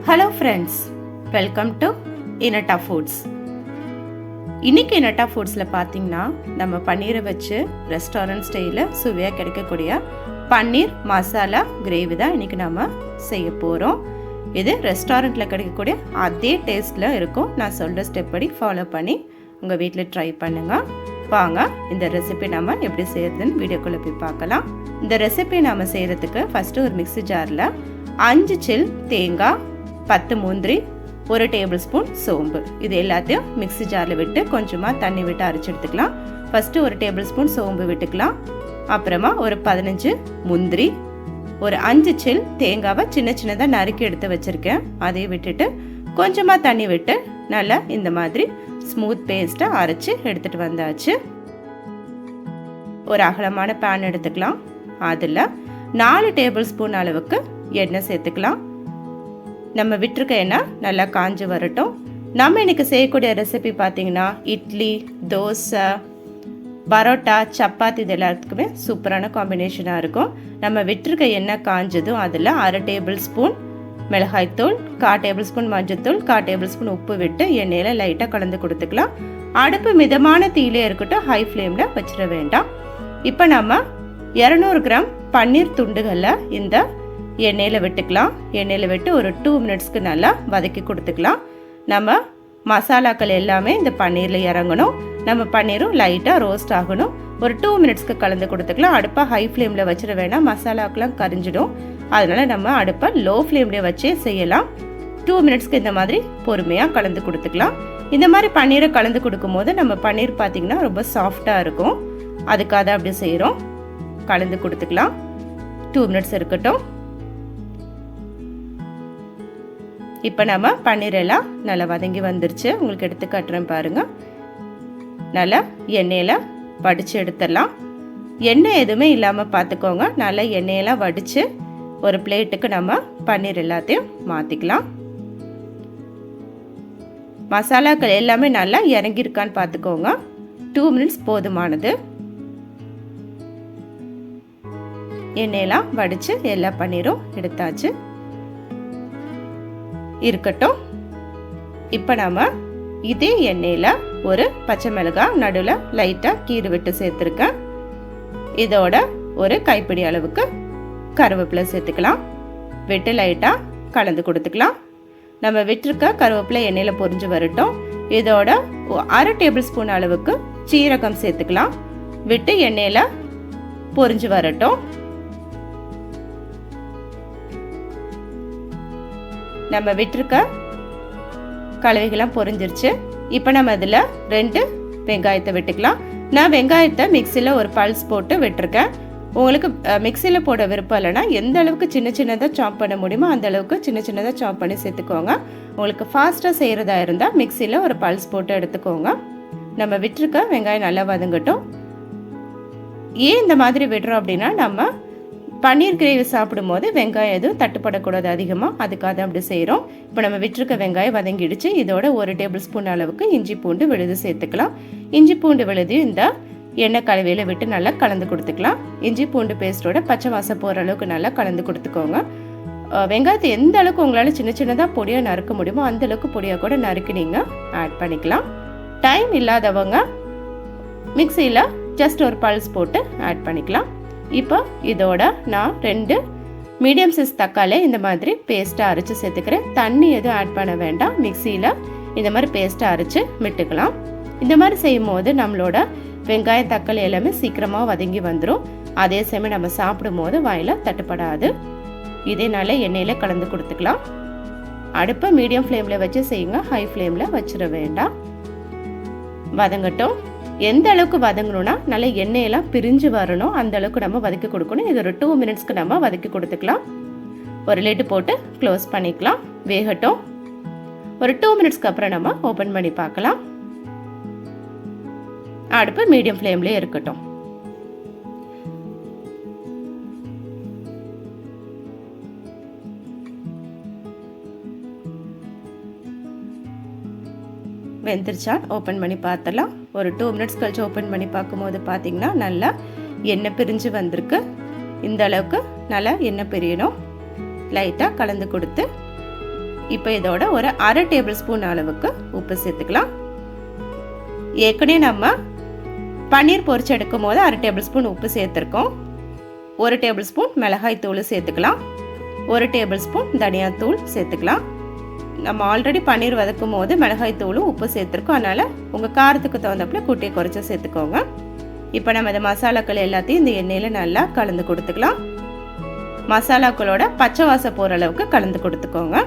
Hello friends, welcome to Inatta Foods. இன்றைக்கி இனட்டா ஃபுட்ஸில் பார்த்தீங்கன்னா நம்ம பன்னீரை வச்சு ரெஸ்டாரண்ட் ஸ்டைலில் சுவையாக கிடைக்கக்கூடிய பன்னீர் மசாலா கிரேவி தான் இன்றைக்கி நம்ம செய்ய போகிறோம். இது ரெஸ்டாரண்ட்டில் கிடைக்கக்கூடிய அதே டேஸ்ட்டில் இருக்கும். நான் சொல்கிற ஸ்டெப் படி ஃபாலோ பண்ணி உங்கள் வீட்டில் ட்ரை பண்ணுங்கள். வாங்க இந்த ரெசிபி நம்ம எப்படி செய்கிறதுன்னு வீடியோக்குள்ளே போய் பார்க்கலாம். இந்த ரெசிபி நம்ம செய்கிறதுக்கு ஃபஸ்ட்டு ஒரு மிக்ஸி ஜாரில் 5 சில் தேங்காய், 10 முந்திரி, 1 டேபிள் ஸ்பூன் சோம்பு, இது எல்லாத்தையும் மிக்ஸி ஜாரில் விட்டு கொஞ்சமாக தண்ணி விட்டு அரைச்சி எடுத்துக்கலாம். ஃபஸ்ட்டு 1 டேபிள் ஸ்பூன் சோம்பு விட்டுக்கலாம். அப்புறமா ஒரு 15 முந்திரி, ஒரு 5 சில் தேங்காவை சின்ன சின்னதாக நறுக்கி எடுத்து வச்சுருக்கேன். அதையும் விட்டுட்டு கொஞ்சமாக தண்ணி விட்டு நல்லா இந்த மாதிரி ஸ்மூத் பேஸ்ட்டாக அரைச்சி எடுத்துகிட்டு வந்தாச்சு. ஒரு அகலமான பேன் எடுத்துக்கலாம். அதில் 4 டேபிள் ஸ்பூன் அளவுக்கு எண்ணெய் சேர்த்துக்கலாம். நம்ம விட்டுருக்க எண்ணெய் நல்லா காஞ்சி வரட்டும். நம்ம இன்றைக்கி செய்யக்கூடிய ரெசிபி பார்த்திங்கன்னா இட்லி, தோசை, பரோட்டா, சப்பாத்தி இது எல்லாத்துக்குமே சூப்பரான காம்பினேஷனாக இருக்கும். நம்ம விட்டுருக்க எண்ணெய் காஞ்சதும் அதில் 1/2 டேபிள் ஸ்பூன் மிளகாய்த்தூள், 1/4 டேபிள் ஸ்பூன் மஞ்சத்தூள், 1/4 டேபிள் ஸ்பூன் உப்பு விட்டு எண்ணெயில் லைட்டாக கலந்து கொடுத்துக்கலாம். அடுப்பு மிதமான தீயிலே இருக்கட்டும், ஹை ஃப்ளேமில் வச்சிட வேண்டாம். இப்போ நம்ம 200 கிராம் பன்னீர் துண்டுகளை இந்த எண்ணெயில் விட்டுக்கலாம். எண்ணெயில் விட்டு ஒரு 2 மினிட்ஸ்க்கு நல்லா வதக்கி கொடுத்துக்கலாம். நம்ம மசாலாக்கள் எல்லாமே இந்த பன்னீரில் இறங்கணும். நம்ம பன்னீரும் லைட்டாக ரோஸ்ட் ஆகணும். ஒரு 2 மினிட்ஸ்க்கு கலந்து கொடுத்துக்கலாம். அடுப்பை ஹை ஃப்ளேமில் வச்சிட வேணாம், மசாலாக்கெலாம் கரிஞ்சிடும். அதனால் நம்ம அடுப்பை லோ ஃப்ளேம்லேயே வச்சே செய்யலாம். 2 மினிட்ஸ்க்கு இந்த மாதிரி பொறுமையாக கலந்து கொடுத்துக்கலாம். இந்த மாதிரி பன்னீரை கலந்து கொடுக்கும் போது நம்ம பன்னீர் பார்த்திங்கன்னா ரொம்ப சாஃப்டாக இருக்கும். அதுக்காக தான் அப்படி செய்கிறோம். கலந்து கொடுத்துக்கலாம். 2 மினிட்ஸ் இருக்கட்டும். இப்போ நம்ம பன்னீர் எல்லாம் நல்லா வதங்கி வந்துருச்சு. உங்களுக்கு எடுத்து காட்டுறேன் பாருங்கள். நல்லா எண்ணெயில் வடித்து எடுத்துடலாம். எண்ணெய் எதுவுமே இல்லாமல் பார்த்துக்கோங்க. நல்லா எண்ணெயெல்லாம் வடித்து ஒரு பிளேட்டுக்கு நம்ம பன்னீர் எல்லாத்தையும் மாற்றிக்கலாம். மசாலாக்கள் எல்லாமே நல்லா இறங்கியிருக்கான்னு பார்த்துக்கோங்க. 2 மினிட்ஸ் போதுமானது. எண்ணெயெல்லாம் வடித்து எல்லா பன்னீரும் எடுத்தாச்சு. இருக்கட்டும். இப்போ நம்ம இதே எண்ணெயில் ஒரு பச்சை மிளகாய் நடுவில் லைட்டாக கீறு விட்டு சேர்த்துருக்கேன். இதோட ஒரு கைப்பிடி அளவுக்கு கருவேப்பிலை சேர்த்துக்கலாம். விட்டு லைட்டாக கலந்து கொடுத்துக்கலாம். நம்ம விட்டுருக்க கருவேப்பிலை எண்ணெயில் பொரிஞ்சு வரட்டும். இதோட 1/2 டேபிள் ஸ்பூன் அளவுக்கு சீரகம் சேர்த்துக்கலாம். விட்டு எண்ணெயில் பொரிஞ்சு வரட்டும். நம்ம விட்டுருக்க கலவைகள்லாம் பொரிஞ்சிருச்சு. இப்போ நம்ம அதில் 2 வெங்காயத்தை விட்டுக்கலாம். நான் வெங்காயத்தை மிக்சியில் ஒரு பல்ஸ் போட்டு விட்டுருக்கேன். உங்களுக்கு மிக்சியில் போட விருப்பம் இல்லைன்னா எந்த அளவுக்கு சின்ன சின்னதாக சாப் பண்ண முடியுமோ அந்த அளவுக்கு சின்ன சின்னதாக சாப் பண்ணி சேர்த்துக்கோங்க. உங்களுக்கு ஃபாஸ்ட்டாக செய்கிறதா இருந்தால் மிக்சியில் ஒரு பல்ஸ் போட்டு எடுத்துக்கோங்க. நம்ம விட்டுருக்க வெங்காயம் நல்லா வதங்கட்டும். ஏன் இந்த மாதிரி விடுறோம் அப்படின்னா நம்ம பன்னீர் கிரேவி சாப்பிடும் போது வெங்காயம் எதுவும் தட்டுப்படக்கூடாது அதிகமாக, அதுக்காக தான் அப்படி செய்கிறோம். இப்போ நம்ம விட்டுருக்க வெங்காயம் வதங்கிடுச்சு. இதோட 1 டேபிள் ஸ்பூன் அளவுக்கு இஞ்சி பூண்டு விழுது சேர்த்துக்கலாம். இஞ்சி பூண்டு விழுதையும் இந்த எண்ணெய் கலவையில் விட்டு நல்லா கலந்து கொடுத்துக்கலாம். இஞ்சி பூண்டு பேஸ்ட்டோட பச்சை வாசம் போகிற அளவுக்கு நல்லா கலந்து கொடுத்துக்கோங்க. வெங்காயத்தை எந்த அளவுக்கு உங்களால் சின்ன சின்னதாக பொடியாக நறுக்க முடியுமோ அந்த அளவுக்கு பொடியாக கூட நறுக்கி நீங்கள் ஆட் பண்ணிக்கலாம். டைம் இல்லாதவங்க மிக்சியில் ஜஸ்ட் ஒரு பல்ஸ் போட்டு ஆட் பண்ணிக்கலாம். இப்போ இதோட நான் 2 மீடியம் சைஸ் தக்காளி இந்த மாதிரி பேஸ்ட்டாக அரைச்சி சேர்த்துக்கிறேன். தண்ணி எதுவும் ஆட் பண்ண வேண்டாம். மிக்சியில் இந்த மாதிரி பேஸ்ட்டாக அரைச்சி விட்டுக்கலாம். இந்த மாதிரி செய்யும் போது நம்மளோட வெங்காயம் தக்காளி எல்லாமே சீக்கிரமாக வதங்கி வந்துடும். அதே சமயம் நம்ம சாப்பிடும் போது வாயில் தட்டுப்படாது. இதே நல்ல எண்ணெயில் கலந்து கொடுத்துக்கலாம். அடுப்பை மீடியம் ஃப்ளேமில் வச்சு செய்யுங்க, ஹை ஃப்ளேமில் வச்சிட வேண்டாம். வதங்கட்டும். எந்த அளவுக்கு வதங்கணும்னா நல்லா எண்ணெயெல்லாம் பிரிஞ்சு வரணும், அந்த அளவுக்கு நம்ம வதக்கி கொடுக்கணும். இது ஒரு 2 மினிட்ஸ்க்கு நம்ம வதக்கி கொடுத்துக்கலாம். ஒரு லிட்டு போட்டு க்ளோஸ் பண்ணிக்கலாம். வேகட்டும். ஒரு 2 மினிட்ஸ்க்கு அப்புறம் நம்ம ஓப்பன் பண்ணி பார்க்கலாம். அடுப்பு மீடியம் ஃப்ளேம்லேயே இருக்கட்டும். வெந்துருச்சா ஓப்பன் பண்ணி பார்த்துலாம். ஒரு 2 மினிட்ஸ் கழிச்சு ஓப்பன் பண்ணி பார்க்கும்போது பார்த்திங்கன்னா நல்லா எண்ணெய் பிரிஞ்சு வந்திருக்கு. இந்த அளவுக்கு நல்லா எண்ணெய் பிரியணும். லைட்டாக கலந்து கொடுத்து இப்போ இதோட ஒரு 1/2 டேபிள் ஸ்பூன் அளவுக்கு உப்பு சேர்த்துக்கலாம். ஏற்கனவே நம்ம பன்னீர் பொரிச்சு எடுக்கும் போது 1/2 டேபிள் ஸ்பூன் உப்பு சேர்த்துருக்கோம். 1 டேபிள் ஸ்பூன் மிளகாய் தூள் சேர்த்துக்கலாம். 1 டேபிள் ஸ்பூன் தனியாத்தூள் சேர்த்துக்கலாம். நம்ம ஆல்ரெடி பன்னீர் வதக்கும் போது மிளகாய் தூளும் உப்பு சேர்த்துருக்கோம். அதனால் உங்கள் காரத்துக்கு தகுந்தப்பல கூட்டியை குறைச்சி சேர்த்துக்கோங்க. இப்போ நம்ம இந்த மசாலாக்கள் எல்லாத்தையும் இந்த எண்ணெயில் நல்லா கலந்து கொடுத்துக்கலாம். மசாலாக்களோட பச்சை வாசம் போகிற அளவுக்கு கலந்து கொடுத்துக்கோங்க.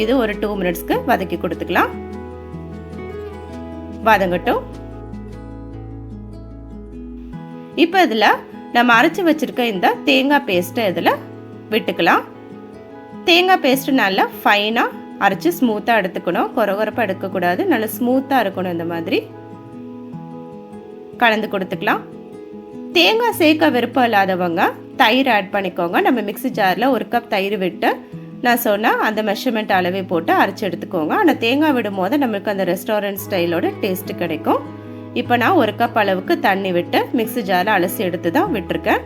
இது ஒரு 2 மினிட்ஸ்க்கு வதக்கி கொடுத்துக்கலாம். வதங்கட்டும். இப்போ இதில் நம்ம அரைச்சி வச்சிருக்க இந்த தேங்காய் பேஸ்ட்டை இதில் விட்டுக்கலாம். தேங்காய் பேஸ்ட்டு நல்லா ஃபைனாக அரைச்சி ஸ்மூத்தாக எடுத்துக்கணும். கொரகொரப்பாக எடுக்கக்கூடாது. நல்லா ஸ்மூத்தாக இருக்கணும். இந்த மாதிரி கலந்து கொடுத்துக்கலாம். தேங்காய் சேர்க்க விருப்பம் இல்லாதவங்க தயிர் ஆட் பண்ணிக்கோங்க. நம்ம மிக்ஸி ஜாரில் 1 கப் தயிர் விட்டு நான் சொன்னால் அந்த மெஷர்மெண்ட் அளவே போட்டு அரைச்சி எடுத்துக்கோங்க. ஆனால் தேங்காய் விடும் போது நம்மளுக்கு அந்த ரெஸ்டாரண்ட் ஸ்டைலோட டேஸ்ட்டு கிடைக்கும். இப்போ நான் 1 கப் அளவுக்கு தண்ணி விட்டு மிக்ஸி ஜாரில் அலசி எடுத்து தான் விட்டுருக்கேன்.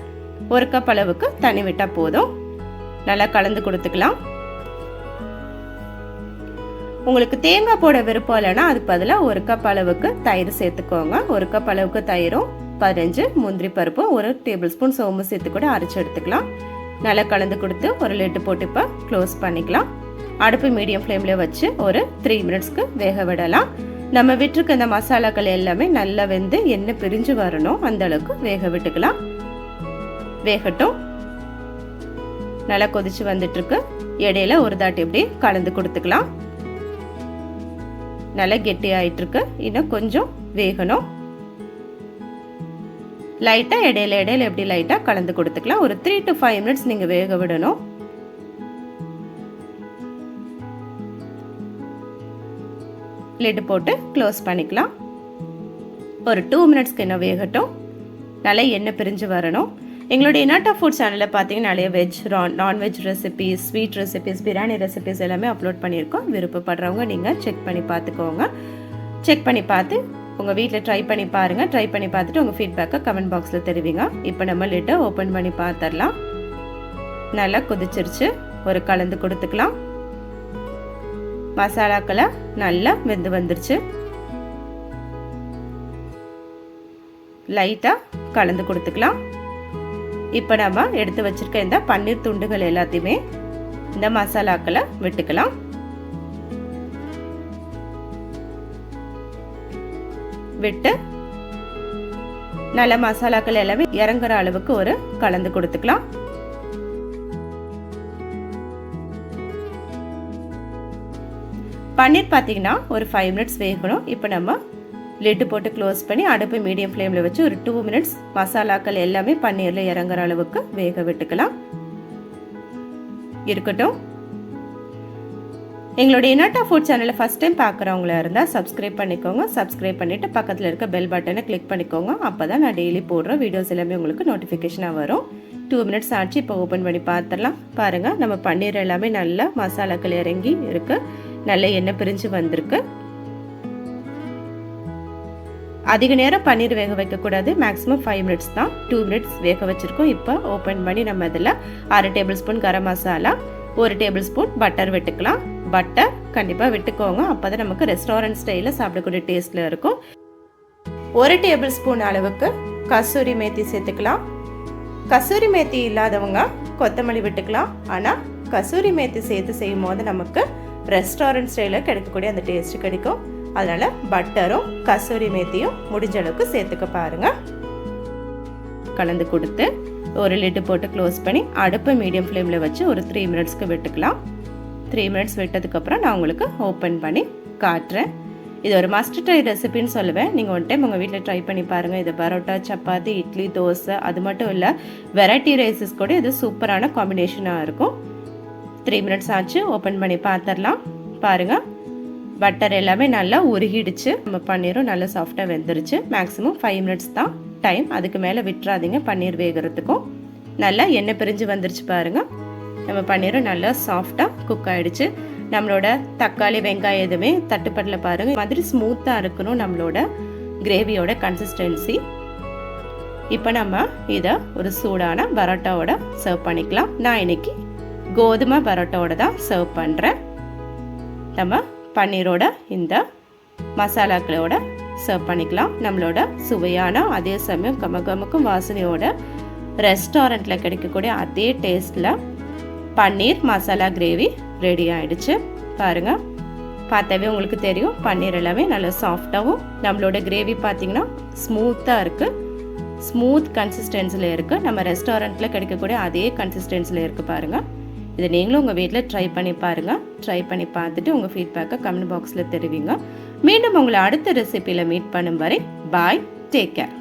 1 கப் அளவுக்கு தண்ணி விட்டால் போதும். நல்லா கலந்து கொடுத்துக்கலாம். உங்களுக்கு தேங்காய் போட விருப்பம் இல்லைன்னா அதுக்கு பதிலாக 1 கப் அளவுக்கு தயிர் சேர்த்துக்கோங்க. 1 கப் அளவுக்கு தயிரும் 15 முந்திரி பருப்பு 1 டேபிள் ஸ்பூன் சோம்பு சேர்த்து கூட அரைச்சி எடுத்துக்கலாம். நல்லா கலந்து கொடுத்து ஒரு லிட்டு போட்டு இப்போ க்ளோஸ் பண்ணிக்கலாம். அடுப்பு மீடியம் ஃப்ளேமில் வச்சு ஒரு 3 மினிட்ஸ்க்கு வேக விடலாம். நம்ம விட்டுருக்க இந்த மசாலாக்கள் எல்லாமே நல்லா வெந்து எண்ணெய் பிரிஞ்சு வரணும். அந்த அளவுக்கு வேக விட்டுக்கலாம். வேகட்டும். நல்லா கொதிச்சு வந்துட்டு இருக்கு. இடையில ஒரு தாட்டி இப்படி கலந்து கொடுத்துக்கலாம். நல்லா கெட்டி ஆயிட்டு இருக்கு. இன்னும் கொஞ்சம் வேகணும். லைட்டாக இடையில எப்படி லைட்டாக கலந்து கொடுத்துக்கலாம். ஒரு 3 to 5 மினிட்ஸ் நீங்கள் வேக விடணும். லிட் போட்டு க்ளோஸ் பண்ணிக்கலாம். ஒரு 2 மினிட்ஸ்க்கு இன்னும் வேகட்டும். நல்லா எண்ணெய் பிரிஞ்சு வரணும். எங்களுடைய இனாட்டா ஃபுட் சேனலில் பார்த்தீங்கன்னா நிறைய veg non veg recipes, sweet recipes, biryani recipes எல்லாமே அப்லோட் பண்ணியிருக்கோம். விருப்பப்படுறவங்க நீங்கள் செக் பண்ணி பார்த்துக்கோங்க. செக் பண்ணி பார்த்து உங்கள் வீட்டில் ட்ரை பண்ணி பாருங்கள். ட்ரை பண்ணி பார்த்துட்டு உங்கள் ஃபீட்பேக்கை கமெண்ட் பாக்ஸில் தெரிவிங்க. இப்போ நம்ம லிட்டை ஓப்பன் பண்ணி பார்த்துடலாம். நல்லா கொதிச்சிருச்சு. ஒரு கலந்து கொடுத்துக்கலாம். மசாலாக்களை நல்லா வெந்து வந்துருச்சு. லைட்டாக கலந்து கொடுத்துக்கலாம். இப்போ நம்ம எடுத்து வச்சிருக்க இந்த பன்னீர் துண்டுகள் எல்லாத்தையுமே இந்த மசாலாக்களை விட்டுக்கலாம். விட்டு நல்ல மசாலாக்கள் எல்லாமே இறங்குற அளவுக்கு ஒரு கலந்து கொடுத்துக்கலாம். பன்னீர் பார்த்தீங்கன்னா ஒரு 5 மினிட்ஸ் வேகணும். இப்போ நம்ம லிட்டு போட்டு க்ளோஸ் பண்ணி அடுப்பு மீடியம் ஃப்ளேமில் வச்சு ஒரு 2 மினிட்ஸ் மசாலாக்கள் எல்லாமே பன்னீரில் இறங்குற அளவுக்கு வேக விட்டுக்கலாம். இருக்கட்டும். எங்களுடைய இனாட்டா ஃபுட் சேனலை ஃபஸ்ட் டைம் பார்க்குறவங்களா இருந்தால் சப்ஸ்கிரைப் பண்ணிக்கோங்க. சப்ஸ்கிரைப் பண்ணிவிட்டு பக்கத்தில் இருக்க பெல் பட்டனை கிளிக் பண்ணிக்கோங்க. அப்போ தான் நான் டெய்லி போடுற வீடியோஸ் எல்லாமே உங்களுக்கு நோட்டிஃபிகேஷனாக வரும். 2 மினிட்ஸ் ஆச்சு. இப்போ ஓப்பன் பண்ணி பார்த்துடலாம். பாருங்கள், நம்ம பன்னீர் எல்லாமே நல்லா மசாலாக்கள் இறங்கி இருக்குது. நல்ல எண்ணெய் பிரிஞ்சு வந்திருக்கு. அதிக நேரம் பன்னீர் வேக வைக்கக்கூடாது. மேக்ஸிமம் 5 மினிட்ஸ் தான். 2 மினிட்ஸ் வேக வச்சுருக்கோம். இப்போ ஓப்பன் பண்ணி நம்ம இதில் 1/2 table spoon garam masala, 1 table spoon butter விட்டுக்கலாம். பட்டர் கண்டிப்பாக விட்டுக்கோங்க. அப்போ தான் நமக்கு ரெஸ்டாரண்ட் ஸ்டைலில் சாப்பிடக்கூடிய டேஸ்ட்டில் இருக்கும். 1 டேபிள் ஸ்பூன் அளவுக்கு கசூரி மேத்தி சேர்த்துக்கலாம். கசூரி மேத்தி இல்லாதவங்க கொத்தமல்லி விட்டுக்கலாம். ஆனால் கசூரி மேத்தி சேர்த்து செய்யும் போது நமக்கு ரெஸ்டாரண்ட் ஸ்டைலில் கிடைக்கக்கூடிய அந்த டேஸ்ட் கிடைக்கும். அதனால் பட்டரும் கசூரி மேத்தியும் முடிஞ்ச அளவுக்கு சேர்த்துக்க பாருங்கள். கலந்து கொடுத்து ஒரு லிட்டு போட்டு க்ளோஸ் பண்ணி அடுப்பு மீடியம் ஃப்ளேமில் வச்சு ஒரு 3 மினிட்ஸ்க்கு விட்டுக்கலாம். 3 மினிட்ஸ் விட்டதுக்கப்புறம் நான் உங்களுக்கு ஓப்பன் பண்ணி காட்டுறேன். இது ஒரு மஸ்ட் ட்ரை ரெசிபின்னு சொல்லுவேன். நீங்கள் ஒன் டைம் உங்கள் வீட்டில் ட்ரை பண்ணி பாருங்கள். இது பரோட்டா, சப்பாத்தி, இட்லி, தோசை அது மட்டும் இல்லை, வெரைட்டி ரைஸஸ் கூட இது சூப்பரான காம்பினேஷனாக இருக்கும். 3 மினிட்ஸ் ஆச்சு. ஓப்பன் பண்ணி பார்த்துடலாம். பாருங்கள், பட்டர் எல்லாமே நல்லா உருகிடுச்சு. நம்ம பன்னீரும் நல்லா சாஃப்டாக வெந்துருச்சு. மேக்ஸிமம் 5 மினிட்ஸ் தான் டைம். அதுக்கு மேலே விட்டுறாதீங்க பன்னீர் வேகிறதுக்கும். நல்லா எண்ணெய் பிரிஞ்சு வந்துருச்சு பாருங்கள். நம்ம பன்னீரும் நல்லா சாஃப்டாக குக் ஆகிடுச்சு. நம்மளோட தக்காளி, வெங்காயம் எதுவுமே தட்டுப்படல பாருங்கள். இந்த மாதிரி ஸ்மூத்தாக இருக்கணும் நம்மளோட கிரேவியோட கன்சிஸ்டன்சி. இப்போ நம்ம இதை ஒரு சூடான பரோட்டாவோட சர்வ் பண்ணிக்கலாம். நான் இன்னைக்கு கோதுமை பரோட்டாவோட தான் சர்வ் பண்ணுறேன். நம்ம பன்னீரோட இந்த மசாலாக்களோட சர்வ் பண்ணிக்கலாம். நம்மளோட சுவையான அதே சமயம் கமகமக்கும் வாசனையோட ரெஸ்டாரண்ட்டில் கிடைக்கக்கூடிய அதே டேஸ்ட்டில் பன்னீர் மசாலா கிரேவி ரெடி ஆகிடுச்சு. பாருங்கள், பார்த்தாவே உங்களுக்கு தெரியும் பன்னீர் எல்லாமே நல்லா சாஃப்டாகவும், நம்மளோட கிரேவி பார்த்திங்கன்னா ஸ்மூத்தாக இருக்குது, ஸ்மூத் கன்சிஸ்டன்சியில் இருக்குது. நம்ம ரெஸ்டாரண்ட்டில் கிடைக்கக்கூடிய அதே கன்சிஸ்டன்சியில் இருக்குது. பாருங்கள், இதை நீங்களும் உங்கள் வீட்டில் ட்ரை பண்ணி பாருங்கள். ட்ரை பண்ணி பார்த்துட்டு உங்கள் ஃபீட்பேக்கை கமெண்ட் பாக்ஸில் தெரிவிங்க. மீண்டும் உங்களை அடுத்த ரெசிபியில் மீட் பண்ணும் வரை பாய், டேக் கேர்.